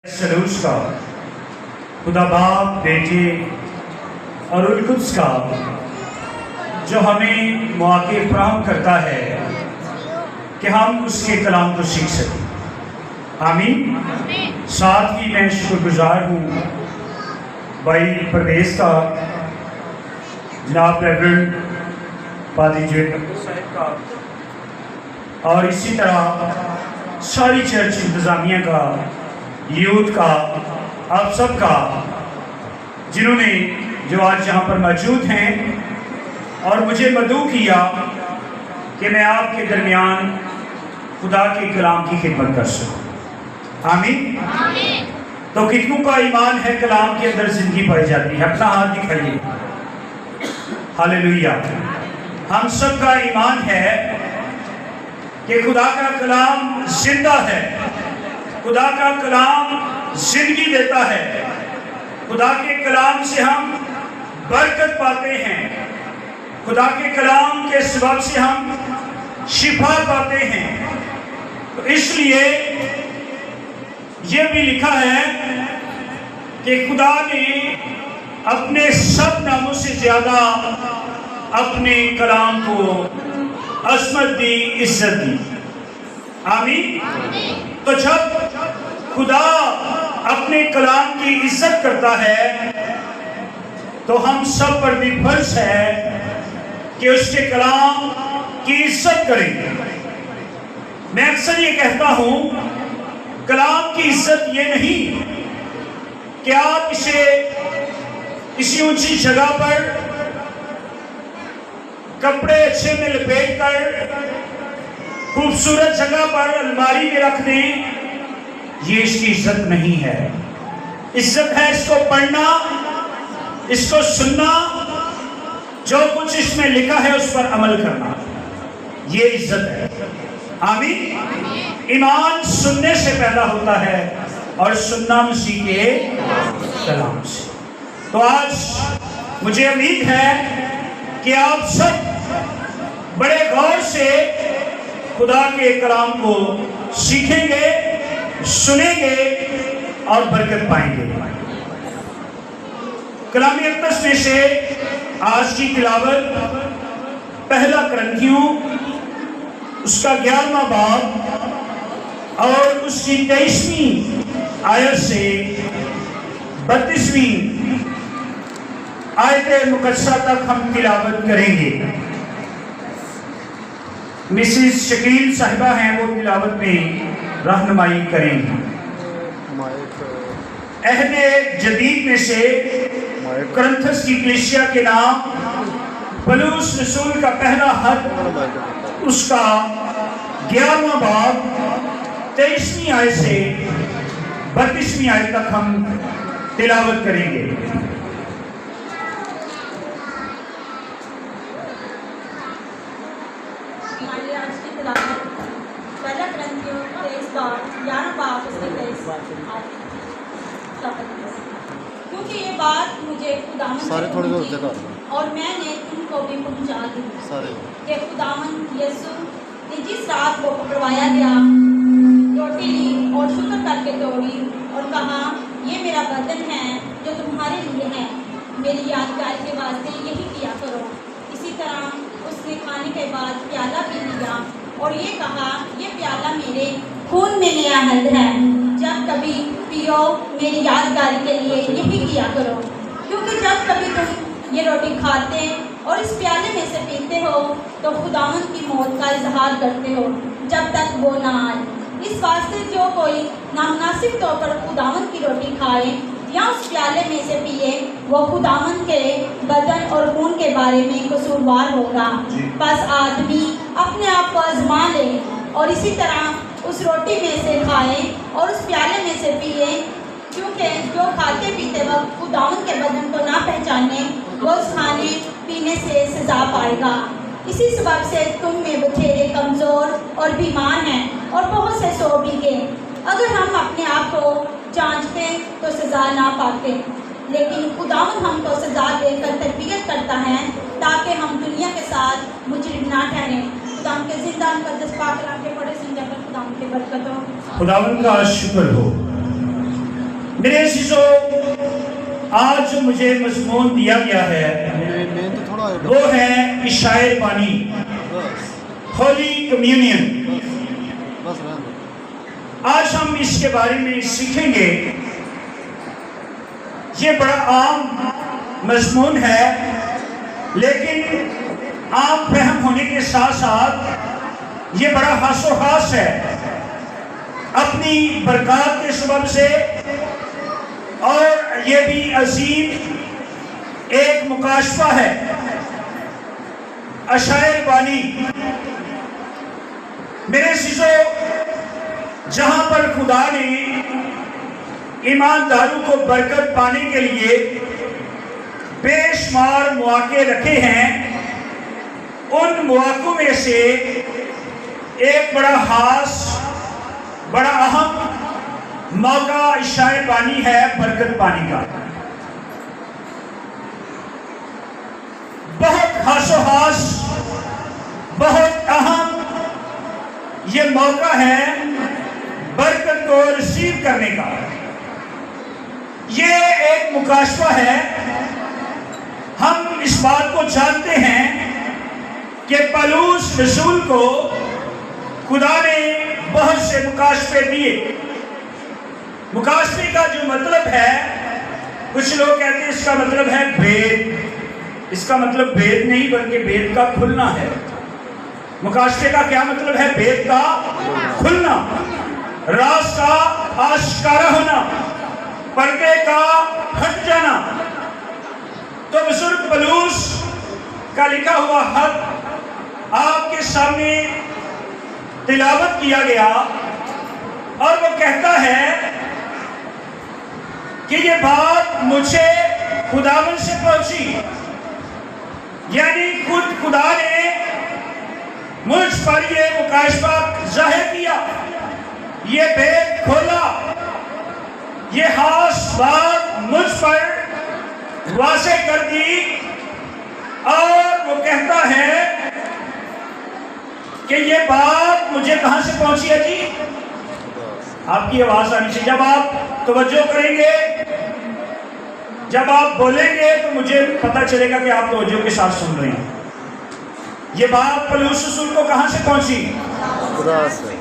सलूस का, खुदा बाप, बेटे और रूह कुद्स का जो हमें मौके फराहम करता है कि हम उसके कलाम को सीख सकें। आमीन। साथ ही मैं शुक्रगुजार हूँ भाई प्रदेश का, जनाब रेवरेंड पादी जेड साहब का, और इसी तरह सारी चर्च इंतज़ामिया का, यूथ का, आप सब का, जिन्होंने जो आज यहाँ पर मौजूद हैं और मुझे मदऊ किया कि मैं आपके दरमियान खुदा के कलाम की खिदमत कर सकूँ। आमीन। तो कितनों का ईमान है कलाम के अंदर जिंदगी पाई जाती है? अपना हाथ दिखाइए। हालेलुया। हम सब का ईमान है कि खुदा का कलाम जिंदा है, खुदा का कलाम जिंदगी देता है, खुदा के कलाम से हम बरकत पाते हैं, खुदा के कलाम के सबब से हम शिफा पाते हैं। तो इसलिए ये भी लिखा है कि खुदा ने अपने सब नामों से ज्यादा अपने कलाम को अजमत दी, इज्जत दी। आमीन। तो जब खुदा अपने कलाम की इज्जत करता है तो हम सब पर भी फर्ज है कि उसके कलाम की इज्जत करें। मैं अक्सर ये कहता हूं, कलाम की इज्जत ये नहीं कि आप इसे किसी ऊंची जगह पर कपड़े अच्छे में लपेट कर खूबसूरत जगह पर अलमारी में रख दें, ये इसकी इज्जत नहीं है। इज्जत है इसको पढ़ना, इसको सुनना, जो कुछ इसमें लिखा है उस पर अमल करना, ये इज्जत है। आमीन। ईमान सुनने से पैदा होता है और सुनना मसीह के कलाम से। तो आज मुझे उम्मीद है कि आप सब बड़े गौर से खुदा के कलाम को सीखेंगे, सुनेंगे और बरकत पाएंगे। कलाम अक़दस में से आज की तिलावत पहला कुरिन्थियों उसका 11वां बाब और उसकी 23वीं आयत से 32वीं आयत मुकद्दसा तक हम तिलावत करेंगे। मिसेस शकील साहिबा हैं, वो तिलावत में रहनुमाई करेंगी। अहद जदीद में से कुरिन्थस की कलीसिया के नाम पौलुस रसूल का पहला खत उसका 11वां बाब 23वीं आयत से 32वीं आयत तक हम तिलावत करेंगे। पहला कुरिन्थियों 11वां बाब उसके 23 क्योंकि ये बात मुझे खुदावन से पहुंची और मैंने तुमको भी पहुंचा दी कि खुदावन यीशु ने जिस रात को पकड़वाया गया, रोटी ली और शुक्र करके तोड़ी और कहा, ये मेरा बदन है जो तुम्हारे लिए है, मेरी यादगारी के वास्ते यही किया करो। इसी तरह उसने खाने के बाद प्याला भी लिया और ये कहा, ये प्याला मेरे खून में नया अहद है, जब कभी पियो मेरी यादगारी के लिए यही किया करो। क्योंकि जब कभी तुम ये रोटी खाते और इस प्याले में से पीते हो तो खुदावन की मौत का इजहार करते हो जब तक वो ना आए। इस वास्ते जो कोई नामुनासिब तौर पर खुदावन की रोटी खाए या उस प्याले में से पिए, वो खुदावन के बदन और खून के बारे में कसूरवार होगा। बस आदमी अपने आप को आजमा ले और इसी तरह उस रोटी में से खाए और उस प्याले में से पिए, क्योंकि जो खाते पीते वक्त खुदावन के बदन को ना पहचाने, वो उस खाने पीने से सजा पाएगा। इसी सबब से तुम में बथेरे कमज़ोर और बीमार हैं और बहुत से सो भी गए। अगर हम अपने आप को जांचते तो सजा ना पाते, लेकिन खुदावन हमको सजा देकर तरबियत करता है ताकि हम दुनिया के साथ मुजरिम ना ठहरें। खुदावन के जिंदा मुकद्दस पाक कलाम के पढ़े सुन जाकर खुदावन के बरकत हो। खुदावन का शुक्र हो मेरे अज़ीज़ों, आज जो मुझे मज़मून दिया गया है वो है इशाए बानी, होली कम्युनियन। आज हम इसके बारे में सीखेंगे। ये बड़ा आम मज़मून है, लेकिन आम फहम होने के साथ साथ ये बड़ा हासो हास है। अपनी बरक़ात के सबब से, और ये भी अजीम एक मुकाशफा है। अशायर बानी, मेरे अज़ीज़ों, जहां पर खुदा ने ईमानदारों को बरकत पाने के लिए बेशुमार मौके रखे हैं, उन मौक़ों में से एक बड़ा खास, बड़ा अहम मौका इशाए बानी है, बरकत पाने का। बहुत खासो खास, बहुत अहम ये मौका है बरकत को रिसीव करने का। ये एक मुकाशफा है। हम इस बात को जानते हैं कि पौलुस रसूल को खुदा ने बहुत से मुकाशफे दिए। मुकाशफे का जो मतलब है, कुछ लोग कहते हैं इसका मतलब है भेद। इसका मतलब भेद नहीं, बल्कि भेद का खुलना है। मुकाशफे का क्या मतलब है? भेद का खुलना, राज का आश्कारा होना, पर्दे का हट जाना। तो बुजुर्ग पौलुस का लिखा हुआ खत आपके सामने तिलावत किया गया, और वो कहता है कि ये बात मुझे खुदावन से पहुंची, यानी खुद खुदा ने मुझ पर ये मुकाशफा जाहिर किया, ये भेद खोला, ये खास बात मुझ पर वाज़ेह कर दी। और वो कहता है कि ये बात मुझे कहां से पहुंची है जी? आपकी आवाज आनी चाहिए। जब आप तवज्जो करेंगे, जब आप बोलेंगे, तो मुझे पता चलेगा कि आप तवज्जो के साथ सुन रहे हैं। ये बात पौलुस रसूल को कहां से पहुंची?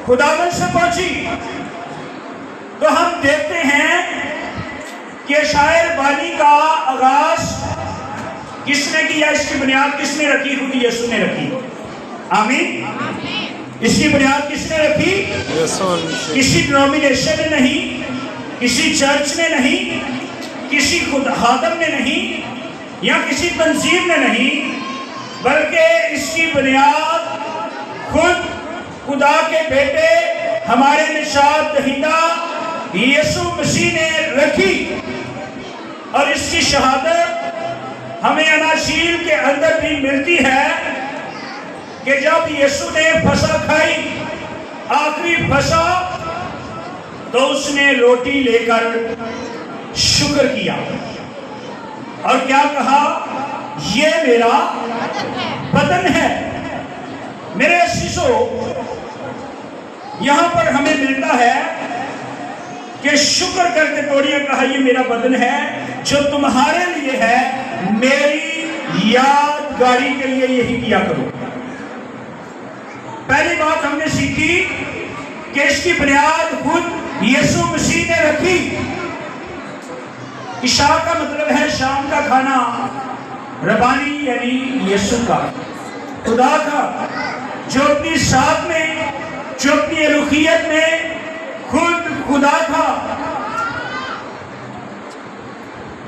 खुदावन से पहुंची। तो हम देखते हैं कि शायर बानी का आगाज किसने किया? इसकी बुनियाद किसने रखी? खुद यीशु ने रखी। आमीन। इसकी बुनियाद किसने रखी? किसी डिनोमिनेशन ने नहीं, किसी चर्च ने नहीं, किसी खुद खादम ने नहीं, या किसी तंजीम ने नहीं, बल्कि इसकी बुनियाद खुद खुदा के बेटे, हमारे निजात दहिंदा यीशु मसीह ने रखी। और इसकी शहादत हमें अनाशील के अंदर भी मिलती है कि जब यीशु ने फसह खाई, आखिरी फसह, तो उसने रोटी लेकर शुक्र किया और क्या कहा? ये मेरा बदन है। मेरे अज़ीज़ों, यहां पर हमें मिलता है कि शुक्र करके तोड़िए, कहा ये मेरा बदन है जो तुम्हारे लिए है, मेरी यादगारी के लिए यही किया करो। पहली बात हमने सीखी कि इसकी बुनियाद खुद यीशु मसीह ने रखी। इशा का मतलब है शाम का खाना, रबानी यानी यीशु का, खुदा का, जो अपनी साथ में, जो अपनी अलूहियत में खुद खुदा था।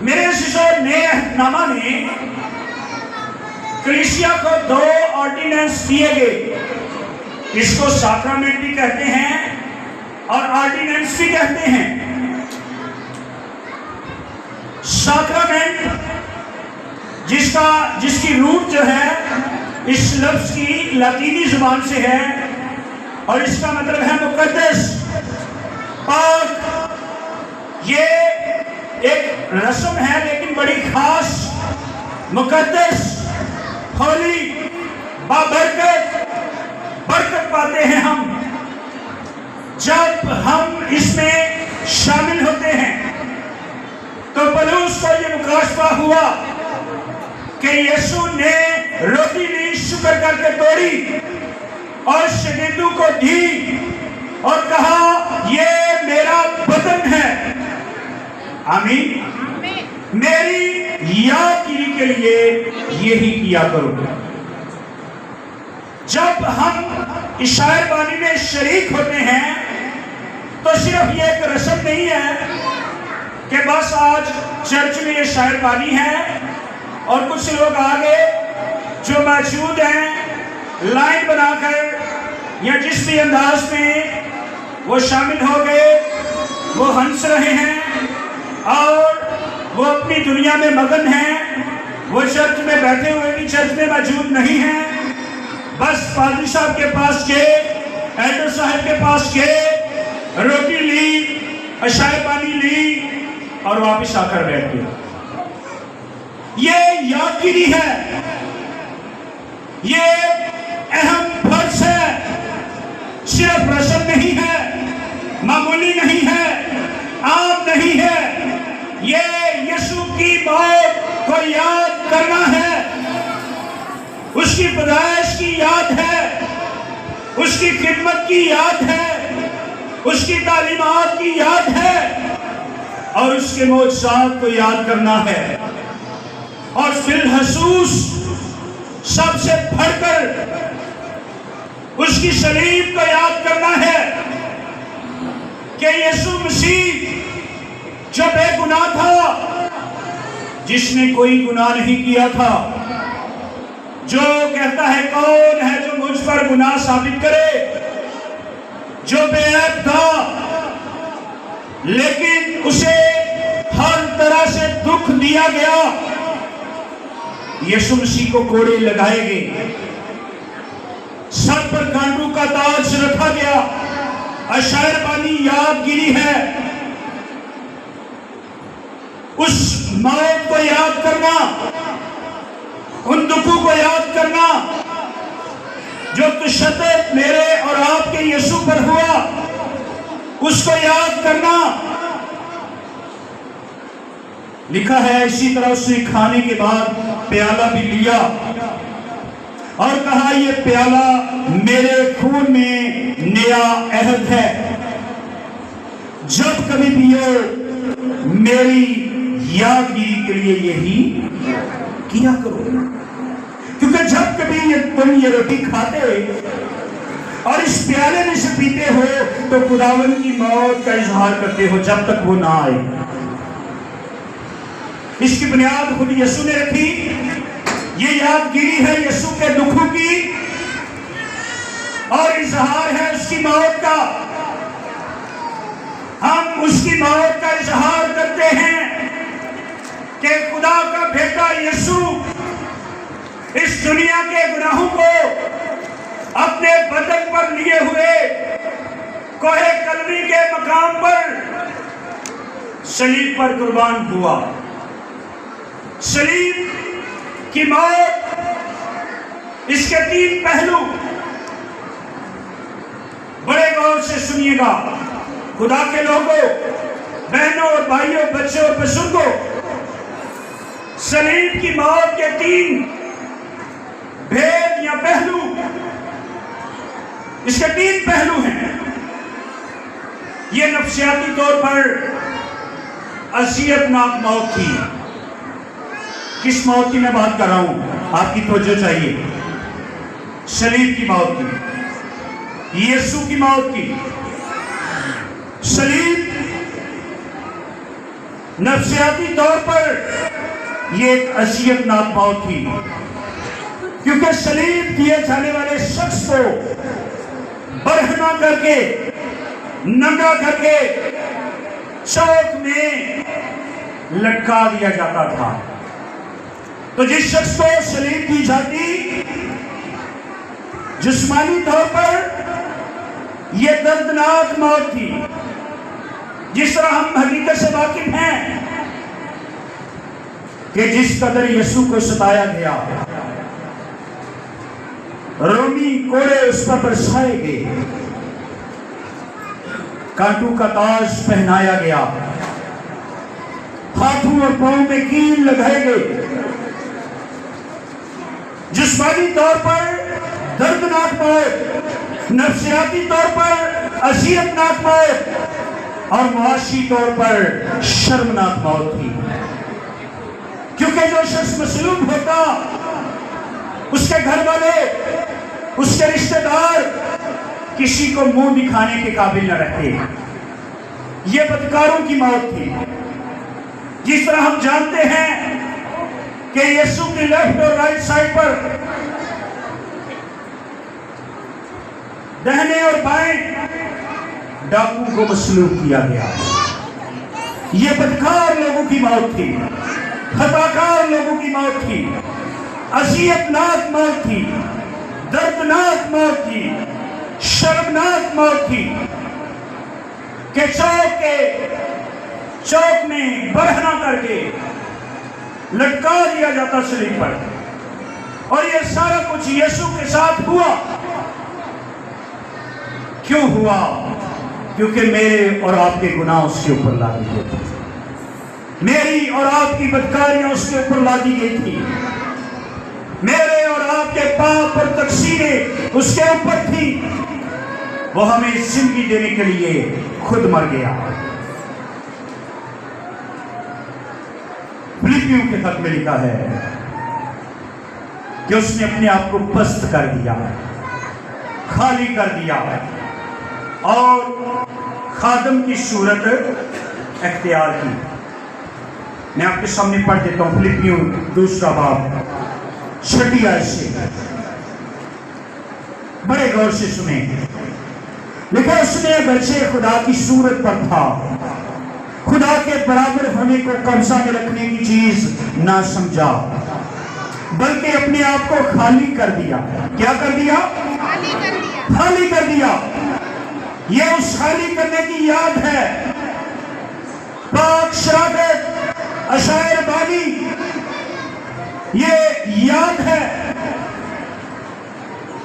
मेरे अज़ीज़ों, नए अहदनामा में कलीसिया को 2 ऑर्डिनेंस दिए गए। इसको साक्रामेंट भी कहते हैं और ऑर्डिनेंस भी कहते हैं। साक्रामेंट जिसकी रूट जो है इस लफ्ज की लतीनी जुबान से है, और इसका मतलब है मुकद्दस, पाक। ये एक रस्म है, लेकिन बड़ी खास, मुकद्दस, होली, बाबरकत। बरकत पाते हैं हम जब हम इसमें शामिल होते हैं। रोटी ली, शुक्र करके तोड़ी और शागिर्दों को दी और कहा ये मेरा बदन है। आमीन। मेरी यादगिरी के लिए यही किया करो। जब हम इस शायर बानी में शरीक होते हैं तो सिर्फ ये एक रस्म नहीं है कि बस आज चर्च में ये शायर बानी है और कुछ लोग आगे जो मौजूद हैं लाइन बनाकर या जिस भी अंदाज में वो शामिल हो गए, वो हंस रहे हैं और वो अपनी दुनिया में मगन हैं, वो चर्च में बैठे हुए भी चर्च में मौजूद नहीं हैं, बस पादरी साहब के पास गए, एल्डर साहब के पास गए, रोटी ली, शायर पानी ली और वापस आकर बैठ गए। ये यादगिरी है, ये अहम फर्ज है, सिर्फ रस्म नहीं है, मामूली नहीं है, आम नहीं है। ये यीशु की मौत को याद करना है, उसकी पैदाइश की याद है, उसकी खिदमत की याद है, उसकी तालीमात की याद है और उसके मौजज़ात को याद करना है। और बिलखसूस सबसे बढ़कर उसकी सलीब को याद करना है कि यीशु मसीह जो बेगुनाह था, जिसने कोई गुनाह नहीं किया था, जो कहता है कौन है जो मुझ पर गुनाह साबित करे, जो बेऐब था लेकिन उसे हर तरह से दुख दिया गया। यीशु मसीह को कोड़े लगाए गए, सर पर गांडू का ताज रखा गया। शायर बानी यादगिरी है, उस मौत को याद करना, उन दुखों को याद करना जो तशद्दुद मेरे और आपके यीशु पर हुआ, उसको याद करना। लिखा है इसी तरह उसने खाने के बाद प्याला भी लिया और कहा ये प्याला मेरे खून में नया अहद है, जब कभी पियो मेरी यादगिरी के लिए यही किया करो। क्योंकि जब कभी तुम ये रोटी खाते और इस प्याले में से पीते हो तो खुदावन की मौत का इजहार करते हो जब तक वो ना आए। इसकी बुनियाद खुद यीशु ने रखी। ये यादगिरी है यीशु के दुखों की और इजहार है उसकी मौत का। हम उसकी मौत का इजहार करते हैं कि खुदा का बेटा यीशु इस दुनिया के गुनाहों को अपने बदन पर लिए हुए कोहे कलवी के मकाम पर सलीब पर कुर्बान हुआ। सलीब की मौत, इसके 3 पहलू बड़े गौर से सुनिएगा। खुदा के लोगों, बहनों और भाइयों, बच्चों और बुजुर्गों, सलीब की मौत के 3 भेद या पहलू, इसके 3 पहलू हैं। ये नफ्सियाती तौर पर अज़ियतनाक मौत थी। किस मौत की मैं बात कर रहा हूं, आपकी तवज्जो चाहिए। सलीब की मौत की, यीशु की मौत की। सलीब नफ्सियाती तौर पर यह एक अज़ियतनाक मौत थी, क्योंकि सलीब दिए जाने वाले शख्स को बरहना करके, नंगा करके चौक में लटका दिया जाता था। तो जिस शख्स को सलीब दी जाती, जिस्मानी तौर पर यह दर्दनाक मौत थी। जिस तरह हम हकीकत से वाकिफ हैं कि जिस कदर यीशु को सताया गया, रोमी कोड़े उस पर बरसाए गए, कांटों का ताज पहनाया गया, हाथों और पांव में कील लगाए गए, جسمانی طور پر دردناک موت، نفسیاتی طور پر اذیتناک موت اور معاشی طور پر شرمناک موت تھی، کیونکہ جو شخص مصلوب ہوتا اس کے گھر والے، اس کے رشتہ دار کسی کو منہ دکھانے کے قابل نہ رہتے۔ یہ بدکاروں کی موت تھی۔ جس طرح ہم جانتے ہیں کہ یسوع کی لیفٹ اور رائٹ سائڈ پر دہنے اور بائیں ڈاکو کو مصلوب کیا گیا۔ یہ بدکار لوگوں کی موت تھی، خطاکار لوگوں کی موت تھی، اذیتناک موت تھی، دردناک موت تھی، شرمناک موت تھی کہ چوک میں برہنہ کر کے لٹکا دیا جاتا صلیب پر۔ اور یہ سارا کچھ یسوع کے ساتھ ہوا۔ کیوں ہوا؟ کیونکہ میرے اور آپ کے گناہ اس کے اوپر لادی گئی تھی، میری اور آپ کی بدکاریاں اس کے اوپر لادی گئی تھی، میرے اور آپ کے پاپ اور تقصیریں اس کے اوپر تھی۔ وہ ہمیں زندگی دینے کے لیے خود مر گیا۔ فلپیوں کے خط میں لکھا ہے کہ اس نے اپنے آپ کو پست کر دیا، خالی کر دیا اور خادم کی صورت اختیار کی۔ میں آپ کے سامنے پڑھ دیتا ہوں فلپیوں 2 باب 6 آیت سے، بڑے غور سے سنیں۔ لکھا اس نے اگرچہ خدا کی صورت پر تھا، خدا کے برابر ہونے کو قبضہ میں رکھنے کی چیز نہ سمجھا، بلکہ اپنے آپ کو خالی کر دیا۔ کیا کر دیا؟ خالی کر دیا۔ یہ اس خالی کرنے کی یاد ہے۔ پاک شراکت اشاعر بانی یہ یاد ہے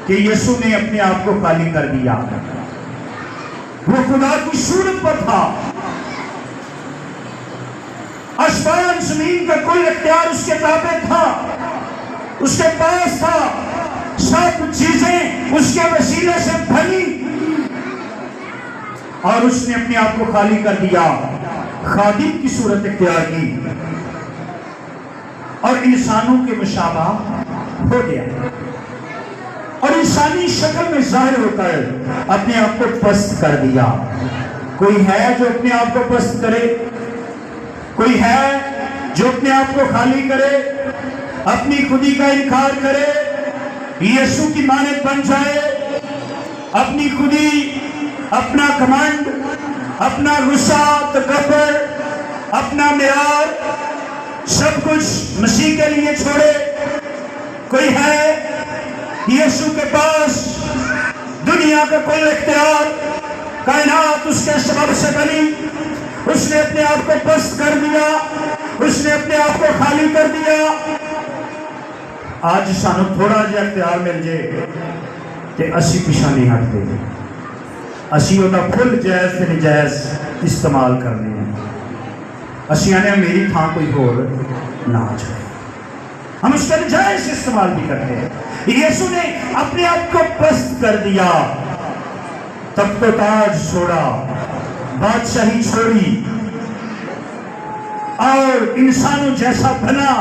کہ یسوع نے اپنے آپ کو خالی کر دیا۔ وہ خدا کی صورت پر تھا، آسمان زمین کا کل اختیار اس کے تابع تھا، اس کے پاس تھا، سب چیزیں اس کے وسیلے سے بھری، اور اس نے اپنے آپ کو خالی کر دیا، خادم کی صورت اختیار کی اور انسانوں کے مشابہ ہو گیا، اور انسانی شکل میں ظاہر ہو کر اپنے آپ کو پست کر دیا۔ کوئی ہے جو اپنے آپ کو پست کرے؟ کوئی ہے جو اپنے آپ کو خالی کرے، اپنی خودی کا انکار کرے، یسوع کی مانند بن جائے، اپنی خودی، اپنا گھمنڈ، اپنا غصہ، تکبر، اپنا معیار سب کچھ مسیح کے لیے چھوڑے؟ کوئی ہے یسوع کے پاس دنیا کا کل اختیار، کائنات اس کے سبب سے بنی، اس نے اپنے آپ کو پست کر دیا، اس نے اپنے آپ کو خالی کر دیا۔ آج سانو تھوڑا جہا اختیار مل جائے کہ اسی پیچھے نہیں ہٹتے، اسی وہ فل جائز تے نجائز استعمال کرنے ہیں۔ اسی آنے میری تھان کوئی ہور نہ آ جائے، ہم اس کا نجائز استعمال بھی کرتے ہیں۔ یسوع نے اپنے آپ کو پست کر دیا، تخت و تاج چھوڑا، بادشاہی چھوڑی اور انسانوں جیسا بنا،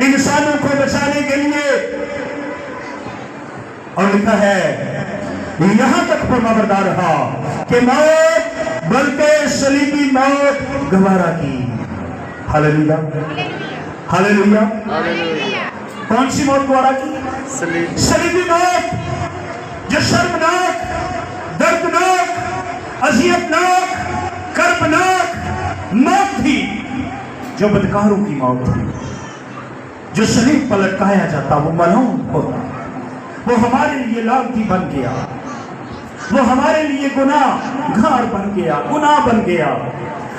انسانوں کو بچانے کے لیے۔ اور لکھا ہے یہاں تک فرمانبردار رہا کہ موت بلکہ صلیبی موت گوارا کی۔ ہاللیلویا، ہاللیلویا۔ کون سی موت گوارا کی؟ صلیبی موت، جو شرمناک، دردناک، اذیتناک، کربناک موت تھی، جو بدکاروں کی موت تھی، جو صلیب پر لٹکایا جاتا وہ ملعون ہوتا، وہ ہمارے لیے لعنتی بن گیا، وہ ہمارے لیے گناہ گھار بن گیا، گناہ بن گیا،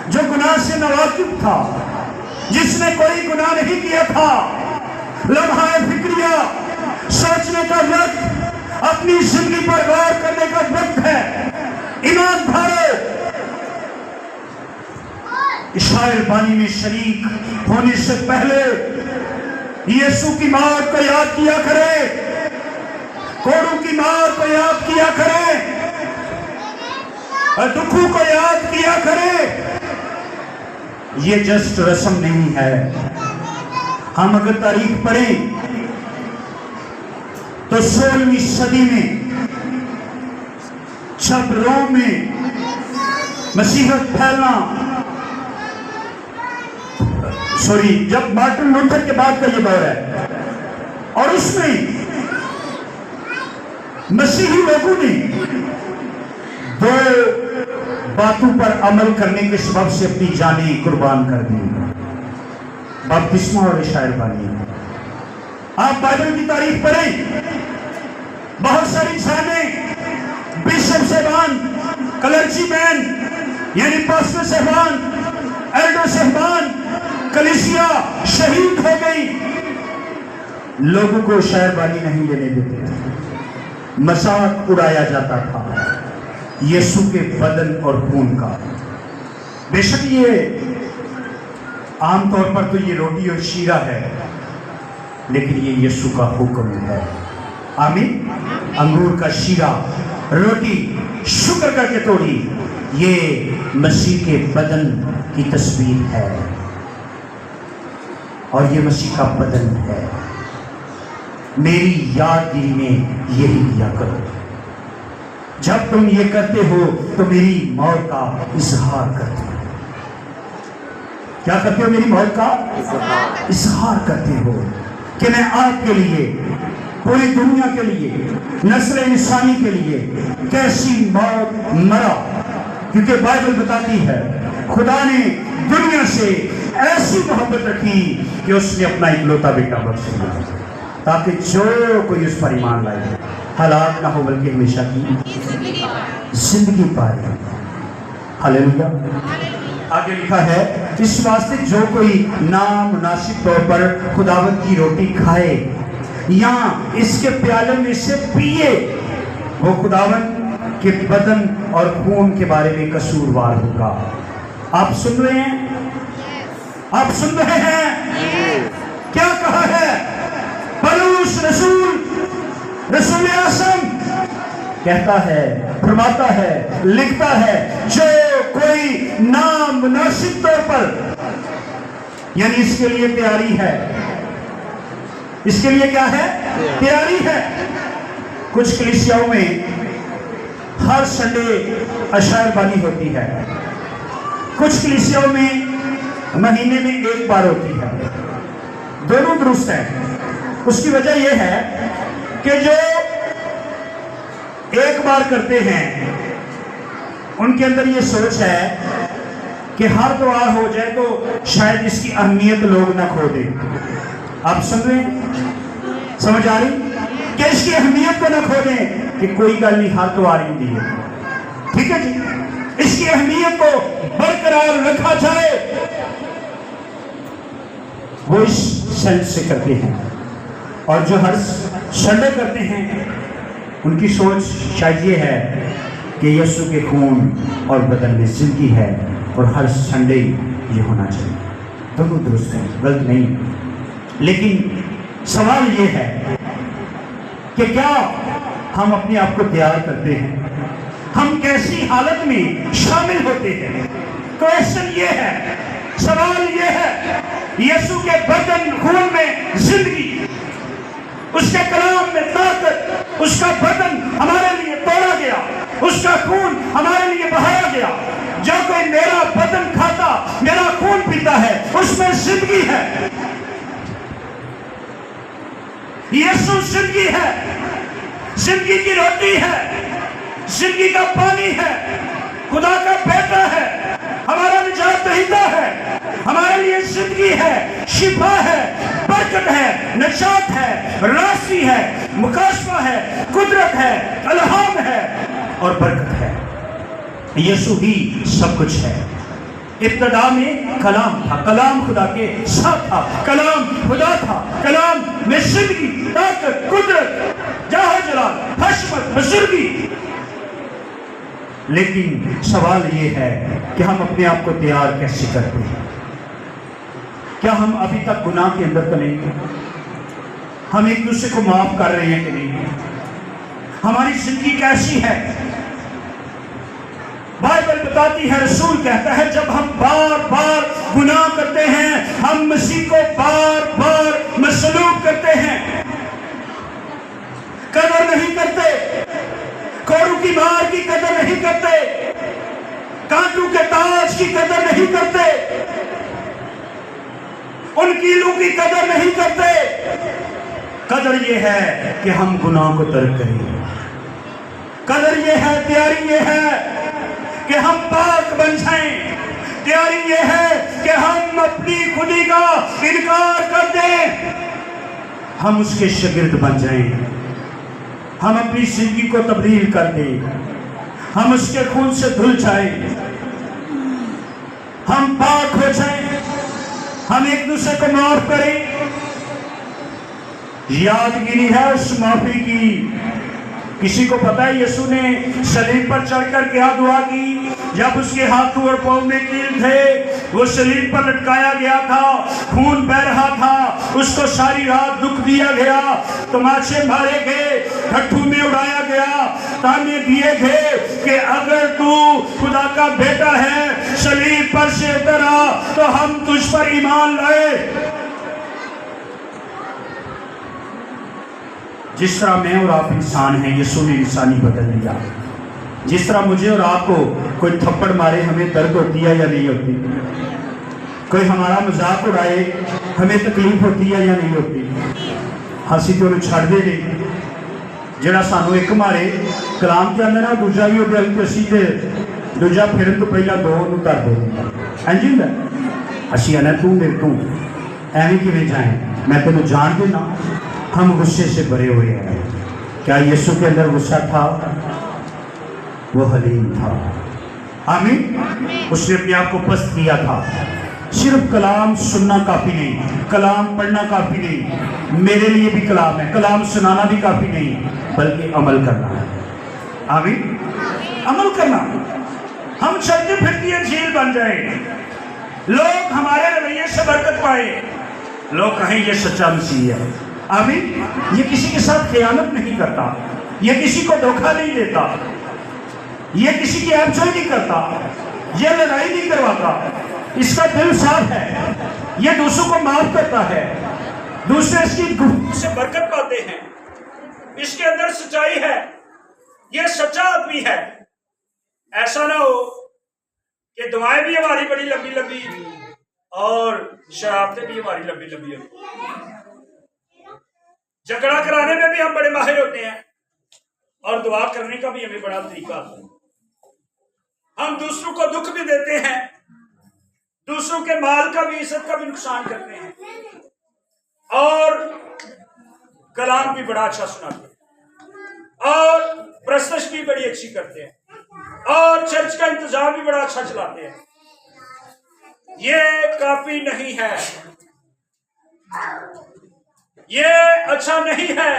جو گناہ سے ناواقف تھا، جس نے کوئی گناہ نہیں کیا تھا۔ لمحہ فکریہ سوچنے کا وقت، اپنی زندگی پر غور کرنے کا وقت ہے۔ ایمان دھارو، اشاعر بانی میں شریک ہونے سے پہلے यीशु की मौत को याद किया करें, कोड़ू की मौत को याद किया करें, और दुखों को याद किया करें। ये जस्ट रस्म नहीं है। हम अगर तारीख पढ़ें तो 16वीं सदी में जब रोम में मसीहत फैलना, जब मार्टिन लूथर के बाद का ये दौर है, और उसमें मसीही लोगों ने दो बातों पर अमल करने के सबब से अपनी जानें कुर्बान कर दी, बपतिस्मा और शायरबानी। आप बाइबल की तारीख पढ़ें, बहुत सारी जानें, बिशप साहबान, क्लर्जी मैन यानी पास्टर साहबान, एल्डर साहबान, कलीसिया शहीद हो गई। लोगों को शायरबानी नहीं लेने देते थे, मजाक उड़ाया जाता था यीशु के बदन और खून का। बेशक ये आमतौर पर तो ये रोटी और शीरा है, लेकिन ये यीशु का हुक्म है। आमीन। अंगूर का शीरा, रोटी शुक्र करके तोड़ी, ये मसीह के बदन की तस्वीर है, और ये मसीह का बदन है। मेरी यादगिरी में यही किया करो। जब तुम ये करते हो तो मेरी मौत का इजहार करते हो। क्या करते हो? मेरी मौत का इजहार करते हो कि मैं आपके लिए, पूरी दुनिया के लिए, नस्ल इंसानी के लिए कैसी मौत मरा। क्योंकि बाइबल बताती है खुदा ने दुनिया से ऐसी मोहब्बत रखी कि उसने अपना इकलौता बेटा बख्श दिया, ताकि जो कोई उस पर ईमान लाए हलाक ना हो बल्कि हमेशा की जिंदगी पाए। हालेलुया। आगे लिखा है, इस वास्ते जो कोई नामुनासिब तौर पर खुदावंद की रोटी खाए या इसके प्याले में से पिए, वो खुदावंद के बदन और खून के बारे में कसूरवार होगा। आप सुन रहे हैं? आप सुन रहे हैं? क्या कहा है पौलुस रसूल आज़म कहता है, फरमाता है, लिखता है, जो कोई नामुनासिब तौर पर, यानी इसके लिए तैयारी है, इसके लिए क्या है? तैयारी है। कुछ कलीसियाओं में हर संडे अशायरबानी होती है, कुछ कलीसियाओं में महीने में एक बार होती है। दोनों दुरुस्त है। उसकी वजह यह है कि जो एक बार करते हैं उनके अंदर ये सोच है कि हर दुआ हो जाए तो शायद इसकी अहमियत लोग ना खो दें। आप सुन रहे हैं? समझ आ रही? कि इसकी अहमियत को ना खो दें कि कोई गल नहीं, हर दुआ नहीं दी है, ठीक है जी, इसकी अहमियत को बरकरार रखा जाए। वो इस सेंस से करते हैं, और जो हर संडे करते हैं उनकी सोच शायद ये है कि यीशु के खून और बदन में जिंदगी है, और हर संडे ये होना चाहिए। दोनों दुरुस्त हैं, गलत नहीं। लेकिन सवाल ये है कि क्या हम अपने आप को तैयार करते हैं? हम कैसी हालत में शामिल होते हैं? क्वेश्चन ये है, सवाल ये है, यीशु के बदन खून में जिंदगी, उसके कलाम में ताकत, उसका बदन हमारे लिए तोड़ा गया, उसका खून हमारे लिए बहाया गया। जो कोई मेरा बदन खाता, मेरा खून पीता है, उसमें जिंदगी है। यीशु जिंदगी है, जिंदगी की रोटी है, जिंदगी का पानी है, खुदा का बेटा है, हमारा निजात दहिंदा है, हमारे लिए जिंदगी है, शिफा है, बरकत है, निजात है, राशि है, मुकाशफा है, कुदरत है, इल्हाम है और बरकत है। यीशु ही सब कुछ है। इब्तिदा में कलाम था, कलाम खुदा के साथ था, कलाम खुदा था, कलाम में जिंदगी, ताकत, कुदरत, जाह जलाल, हशमत, बुजुर्गी। लेकिन सवाल ये है कि हम अपने आप को तैयार कैसे करते हैं? क्या हम अभी तक गुनाह के अंदर तो नहीं? ہم ایک دوسرے کو معاف کر رہے ہیں کہ نہیں؟ ہماری زندگی کیسی ہے؟ بائبل بتاتی ہے، رسول کہتا ہے جب ہم بار بار گناہ کرتے ہیں، ہم مسیح کو بار بار مسلوب کرتے ہیں، قدر نہیں کرتے، کوڑوں کی مار کی قدر نہیں کرتے، کانٹوں کے تاج کی قدر نہیں کرتے، ان کیلوں کی قدر نہیں کرتے۔ قدر یہ ہے کہ ہم گناہ کو ترک کریں، قدر یہ ہے، تیاری یہ ہے کہ ہم پاک بن جائیں، تیاری یہ ہے کہ ہم اپنی خودی کا انکار کر دیں، ہم اس کے شاگرد بن جائیں، ہم اپنی زندگی کو تبدیل کر دیں، ہم اس کے خون سے دھل جائیں، ہم پاک ہو جائیں، ہم ایک دوسرے کو معاف کریں۔ یادگیری ہے اس معافی کی۔ کسی کو پتا ہے یسوع نے صلیب پر چڑھ کر کیا دعا کی؟ جب اس کے ہاتھوں اور پاؤں میں کیل تھے، وہ صلیب پر لٹکایا گیا تھا، خون بہ رہا تھا، اس کو ساری رات دکھ دیا گیا، تماچے مارے گئے، ٹھٹھو میں اڑایا گیا، تانے دیے گئے کہ اگر تو خدا کا بیٹا ہے صلیب پر سے اتر آ تو ہم تجھ پر ایمان لائے۔ جس طرح میں اور آپ انسان ہیں، یسوع نے انسانی بدل لیا۔ جس طرح مجھے اور آپ کو کوئی تھپڑ مارے ہمیں درد ہوتی ہے یا نہیں ہوتی، کوئی ہمارا مذاق اڑائے ہمیں تکلیف ہوتی ہے یا نہیں ہوتی، ہنسی تو انہوں چھڑ دے دے، جڑا سانو ایک مارے کلام کے اندر نا دوجا بھی ہوتے ہیں، اسی تے دوجا پھرن تو پہلا دو انہوں کر دے انجی ہے اسی انا تو میرے تو ایویں کی میں جائیں، میں تینوں جان دینا۔ ہم غصے سے بھرے ہوئے ہیں، کیا یسوع کے اندر غصہ تھا؟ وہ حلیم تھا، آمین۔ اس نے اپنے آپ کو پست کیا تھا۔ صرف کلام سننا کافی نہیں، کلام پڑھنا کافی نہیں، میرے لیے بھی کلام ہے، کلام سنانا بھی کافی نہیں، بلکہ عمل کرنا ہے، آمین۔ عمل کرنا، ہم چلتے پھرتی ہیں جھیل بن جائیں، لوگ ہمارے رویے سے برکت پائیں، لوگ کہیں یہ سچا مسیح ہے، آمین۔ یہ کسی کے ساتھ خیانت نہیں کرتا، یہ کسی کو دھوکہ نہیں دیتا، یہ کسی کی عیب جوئی نہیں کرتا، یہ لڑائی نہیں کرواتا، اس کا دل صاف ہے، یہ دوسروں کو معاف کرتا ہے، دوسرے اس کی گفتگو سے برکت پاتے ہیں، اس کے اندر سچائی ہے، یہ سچا آدمی ہے۔ ایسا نہ ہو کہ دعائیں بھی ہماری بڑی لمبی لمبی اور شرارتیں بھی ہماری لمبی لمبی ہوتی ہیں، جھگڑا کرانے میں بھی ہم بڑے ماہر ہوتے ہیں اور دعا کرنے کا بھی ہمیں بڑا طریقہ آتا ہے۔ ہم دوسروں کو دکھ بھی دیتے ہیں، دوسروں کے مال کا بھی، عزت کا بھی نقصان کرتے ہیں، اور کلام بھی بڑا اچھا سناتے ہیں، اور پرستش بھی بڑی اچھی کرتے ہیں، اور چرچ کا انتظام بھی بڑا اچھا چلاتے ہیں۔ یہ کافی نہیں ہے، یہ اچھا نہیں ہے۔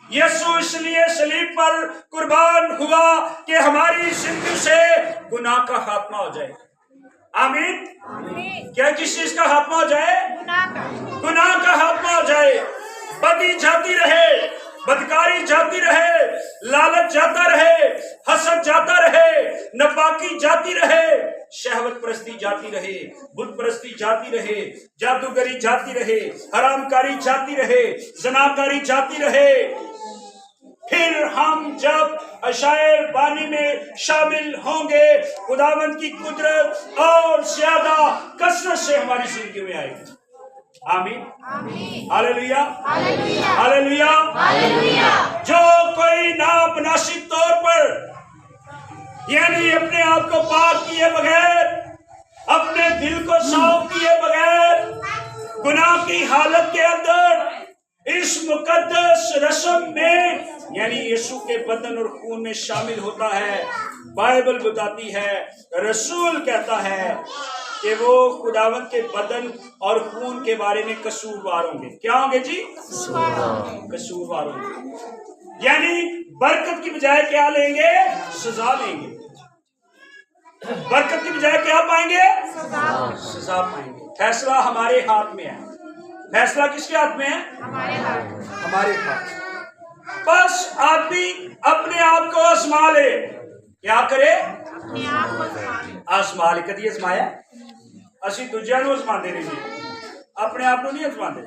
یسوع اس لیے صلیب پر قربان ہوا کہ ہماری زندگی سے گناہ کا خاتمہ ہو جائے، آمین۔ کیا کس چیز کا خاتمہ ہو جائے؟ گناہ کا خاتمہ ہو جائے، بدی جاتی رہے، بدکاری جاتی رہے، لالچ جاتا رہے، حسد جاتا رہے، ناپاکی جاتی رہے، شہوت پرستی جاتی رہے، بت پرستی جاتی رہے، جادوگری جاتی رہے، حرام کاری جاتی رہے، زناکاری جاتی رہے۔ پھر ہم جب عشائر بانی میں شامل ہوں گے، خداوند کی قدرت اور زیادہ کثرت سے ہماری زندگی میں آئے گی، آمین، ہاللیلویا، ہاللیلویا۔ جو کوئی نامناسب طور پر یعنی اپنے آپ کو پاک کیے بغیر، اپنے دل کو صاف کیے بغیر، گناہ کی حالت کے اندر اس مقدس رسم میں یعنی یسوع کے بدن اور خون میں شامل ہوتا ہے، بائبل بتاتی ہے، رسول کہتا ہے کہ وہ خداوند کے بدن اور خون کے بارے میں قصوروار ہوں گے۔ کیا ہوں گے جی؟ قصوروار ہوں گے، یعنی برکت کی بجائے کیا لیں گے؟ سزا لیں گے۔ برکت کی بجائے کیا پائیں گے؟ سزا پائیں گے۔ فیصلہ ہمارے ہاتھ میں ہے، फैसला किसके हाथ में है? हमारे हाथ। बस आदमी अपने आप को आजमा ले। क्या करे? आजमा ले। कदी आजमाया? ਅਸੀਂ ਦੂਜਿਆਂ ਨੂੰ ਆਜ਼ਮਾਉਂਦੇ ਨਹੀਂ, ਆਪਣੇ ਆਪ ਨੂੰ ਨਹੀਂ ਆਜ਼ਮਾਉਂਦੇ।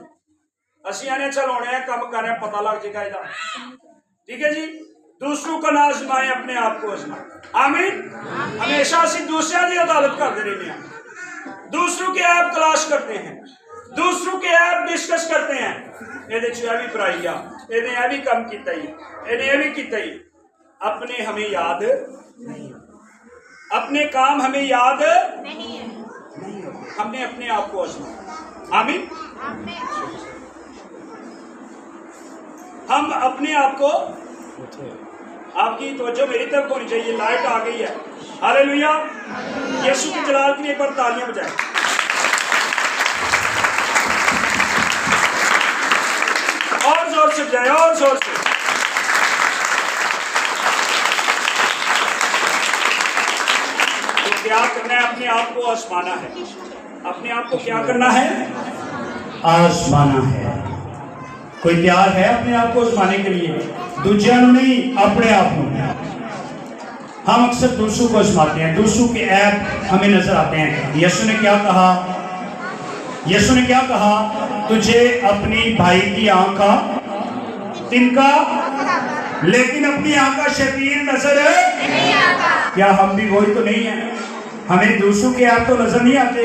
ਅਸੀਂ ਆਨੇ चल होने ਕੰਮ कर रहे पता लग जाएगा ਇਹਦਾ, ठीक है जी। दूसरों को ना आजमाए, अपने आप को आजमाए। आमीन। हमेशा ਅਸੀਂ दूसरों की अदालत करते रहते हैं, दूसरों के ऐप तलाश करते हैं, दूसरों के ऐप डिस्कस करते हैं। ਇਹਦੇ ਚ ਇਹ ਵੀ ਬੁਰਾਈ ਆ, ਇਹਨੇ ਇਹ ਵੀ ਕੰਮ ਕੀਤਾ ਹੀ, ਇਹਨੇ ਇਹ भी ਕੀਤਾ ही। अपने हमें याद नहीं, अपने काम हमें याद नहीं है। हमने अपने आप को आजमाया। आमीन। हम अपने आप को, आपकी तवज्जो मेरी तरफ होनी चाहिए। लाइट आ गई है, हालेलुया। यीशु की जलाल के लिए एक बार तालियां बजाएं। और जोर से बजाएं, और जोर से। तो क्या करना है? अपने आप को आजमाना है। अपने आप को क्या करना है? आजमाना है। कोई तैयार है अपने आप को आजमाने के लिए? दूसरों नहीं, अपने आप को। हम अक्सर दूसरों को आजमाते हैं, दूसरों के ऐप हमें नजर आते हैं। यीशु ने क्या कहा? यीशु ने क्या कहा? तुझे अपनी भाई की आंख का तिनका, लेकिन अपनी आंख का शरीर नजर नहीं आता। क्या हम भी वही तो नहीं है? हमें दूसरों के ऐप तो नजर नहीं आते,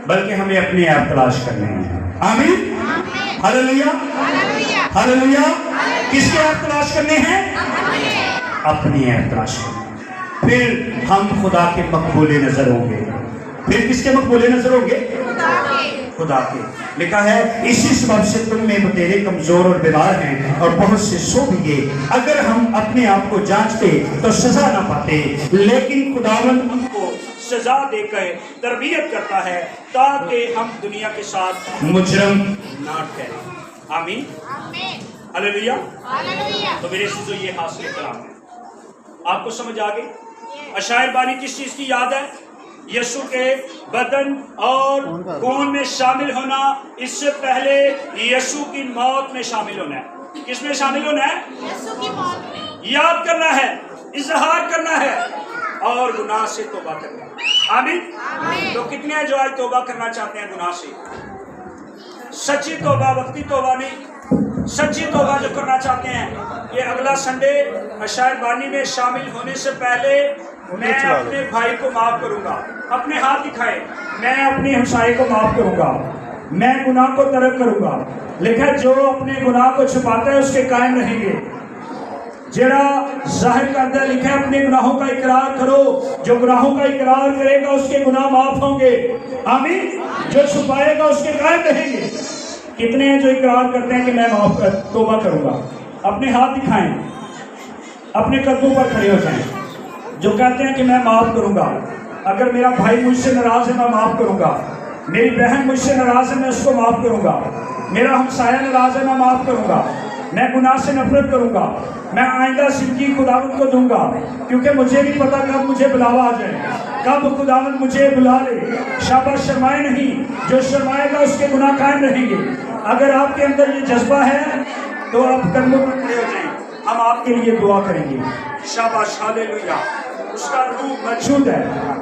बल्कि हमें अपने ऐप तलाश करने हैं। आमीन। Hallelujah, hallelujah. किसके ऐप तलाश करने हैं? अपने ऐप तलाश करने। फिर हम खुदा के मकबूले नजर होंगे। फिर किसके मकबूले नजर होंगे? खुदा के। लिखा है, इसी सबब से तुम में बतेरे कमजोर और बीमार हैं और बहुत से सो भी गए। अगर हम अपने आप को जांचते तो सजा ना पाते, लेकिन खुदावंद हमको सजा देकर तरबियत करता है ताकि हम दुनिया के साथ मुजरम ना ठहरें। आमीन। Hallelujah, hallelujah. तो मेरे से ये हासिल कलाम है, आपको समझ आ गई? अशायर बानी किस चीज की याद है? यीशु के बदन और खून में शामिल होना, इससे पहले यीशु की मौत में शामिल होना है। किस में शामिल होना है? यीशु की मौत में। याद करना है, इजहार करना है और गुनाह से तौबा करना है। आमीन। तो कितने हैं जो आज तौबा करना चाहते हैं गुनाह से? सच्ची तौबा, वक्ती तौबा नहीं, सच्ची तौबा जो करना चाहते हैं। ये अगला संडे अशायर बानी में शामिल होने से पहले मैं अपने भाई को माफ करूंगा। अपने हाथ दिखाए, मैं अपने हमसाये को माफ करूंगा, मैं गुनाह को तर्क करूंगा। लिखा जो अपने गुनाह को छुपाता है उसके कायम रहेंगे। जेड़ा जाहिर करता है, लिखा है अपने गुनाहों का इकरार करो, जो गुनाहों का इकरार करेगा उसके गुनाह माफ होंगे। आमीन। जो छुपाएगा उसके कायम रहेंगे। कितने हैं जो इकरार करते हैं कि मैं माफ कर तौबा करूंगा? अपने हाथ दिखाएं, अपने कदमों पर खड़े हो जाएं। जो कहते हैं कि मैं माफ करूंगा, अगर मेरा भाई मुझसे नाराज है मैं माफ करूंगा, मेरी बहन मुझसे नाराज है मैं उसको माफ करूंगा, मेरा हमसाया नाराज है मैं माफ करूंगा, मैं गुनाह से नफरत करूंगा, मैं आइंदा सिद्दीक खुदावंद को दूंगा, क्योंकि मुझे नहीं पता कब मुझे बुलावा आ जाए, कब खुदावंद मुझे बुला ले। शाबाश, शर्माए नहीं, जो शर्माएगा उसके गुनाह कायम रहेंगे। अगर आपके अंदर ये जज्बा है तो आप कदमों पर खड़े हो जाएं, हम आपके लिए दुआ करेंगे। शाबाश, हालेलुया। उसका रूह मौजूद है,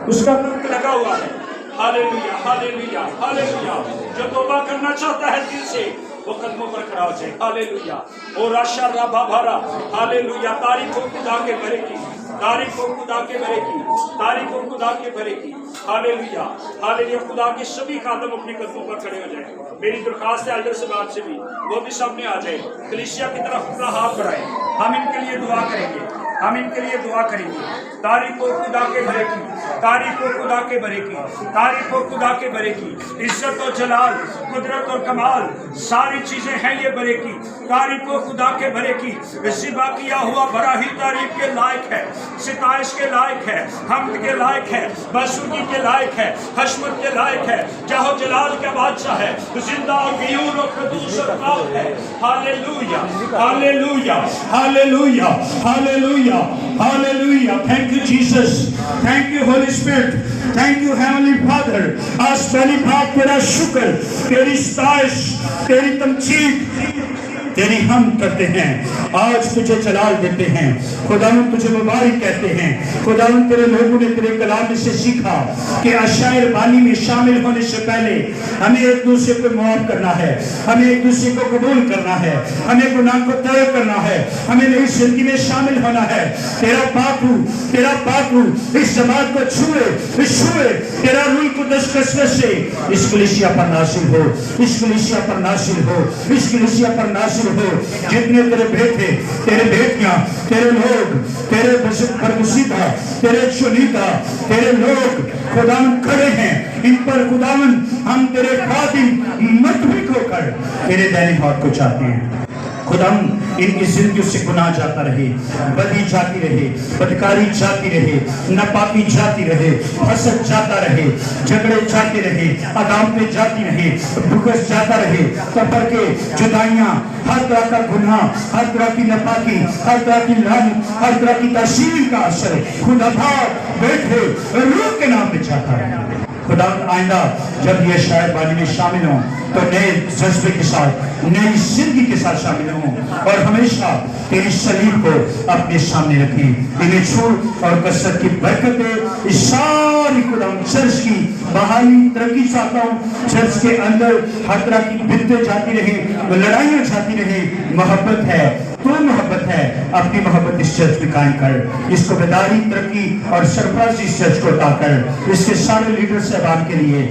उसका मुख लगा हुआ है। Hallelujah, hallelujah, hallelujah. जो तौबा करना चाहता है दिल से वो कदमों पर खड़ा हो जाए। हालेलुया। ओ राशा राभा भारा, हालेलुया। तारीफ हो खुदा के भरे की, तारीफ हो खुदा के भरे की, तारीफ हो खुदा के भरे की। Hallelujah, hallelujah. खुदा के सभी खादम अपने कदमों पर खड़े हो जाए। मेरी दरखास्त है अल्दर साहब से भी, वो भी सामने आ जाए, कलीसिया की तरफ अपना हाथ बढ़ाए। हम इनके लिए दुआ करेंगे, हम इनके लिए दुआ करेंगे। तारीफ हो खुदा के भरे की, तारीफ हो खुदा के भरे की, तारीफ हो खुदा के भरे की। इज्जत और जलाल, कुदरत और कमाल, सारी चीजें हैं ये भरे की। तारीफ हो खुदा के भरे की। ज़िबा किया हुआ भरा ही तारीफ के लायक है, सिताइश के लायक है, हमद के लायक है, बसूगी के लायक है, हशमत के लायक है, जाहो जलाल का बादशाह है, जिंदा और गियूर और कदूस और पाक है। Hallelujah, hallelujah, hallelujah, hallelujah, Hallelujah. Hallelujah. Thank you, Jesus. Thank you, Holy Spirit. Thank you, Heavenly Father. आज पहली बात तेरा शुक्र, तेरी स्ताइश, तेरी तमजीद, तेरी हम करते हैं। आज तुझे जलाल देते हैं, खुदावन तुझे मुबारक कहते हैं। खुदावन तेरे लोगों ने तेरे कलाम में से सीखा कि अशायर बानी में शामिल होने से पहले हमें एक दूसरे को माफ करना है, हमें एक दूसरे को कबूल करना है, हमें गुनाह को तय करना है, हमें नई जिंदगी में शामिल होना है। तेरा पाक रूह इस जमात को छुए, तेरा रूह कुदस कसरत से इस कलीसिया पर नाज़िल हो, इस कलीसिया पर नाज़िल हो, इस कलीसिया पर नाज़िल हो। जितने तेरे बेटे, तेरे बेटियां, तेरे लोग, तेरे बरगुज़ीदा, तेरे चुनीदा, तेरे लोग खुदावन खड़े हैं, इन पर खुदावन हम तेरे खादिम मतबिक होकर तेरे दैनिक हाथ को चाहते हैं। खुदावन इनकी जिंदगी से गुनाह जाता रहे, बदी जाती रहे, बदकारी जाती रहे, नापाकी जाती रहे, हसद जाता रहे, झगड़े जाते रहे, अदावतें जाती रहे, भुगस जाता रहे, तफरके, जुदाइयां, हर तरह का गुनाह, हर तरह की नापाकी, हर तरह की लानत, हर तरह की तासीर का असर खुदा बैठे रूह के नाम पे जाता है। खुदा आइंदा जब ये शायर बानी में शामिल हों तो नए जज्बे के साथ, नई जिंदगी के साथ शामिल हों और हमेशा तेरी सलीब को अपने सामने रखें। इन्हें छूट और कसरत की बरकतें इस सारी खुदा चर्च की बहाली तरक्की चाहता हूँ। चर्च के अंदर हर तरह की बिदतें जाती रहे, लड़ाइयाँ जाती रहे। मोहब्बत है, तू मोहब्बत है, अपनी मोहब्बत इस चर्च में कायम कर। इसको बेदारी, तरक्की और सरफराजी इस चर्च को अता कर। इसके सारे लीडर साहबान के लिए,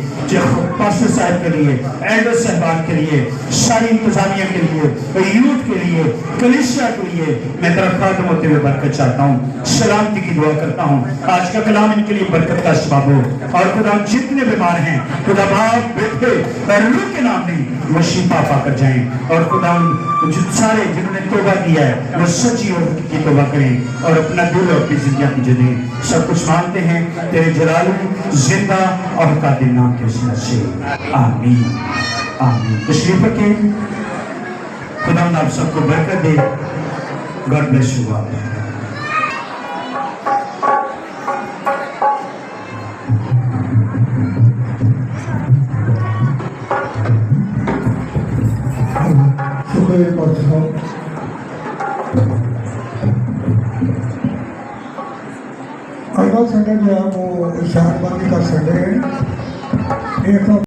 पास्टर साहब के लिए, एल्डर साहबान के लिए, सारी इंतजामिया के लिए, यूथ के लिए, कलीसिया के लिए मैं तेरा खात्मा होते हुए बरकत चाहता हूँ, सलामती की दुआ करता हूँ। आज का कलाम इनके लिए बरकत का सबब हो और खुदा जितने बीमार हैं खुदा बाप बेटे और रूह के नाम में वो शिफा पाकर जाएं और खुदा जो सारे जिन्होंने तौबा किया है वो सच्ची और हकीकी तौबा करें और अपना दिल और अपनी जिंदगी की जिंदगी सब कुछ मांगते हैं तेरे जलालू जिंदा और कादिर नाम के से। आमीन आमीन। तशरीफ रखें। खुदा आप सबको बरकत दे। God bless you all. अगला संडे जो है वो शाहबानी का संडे है।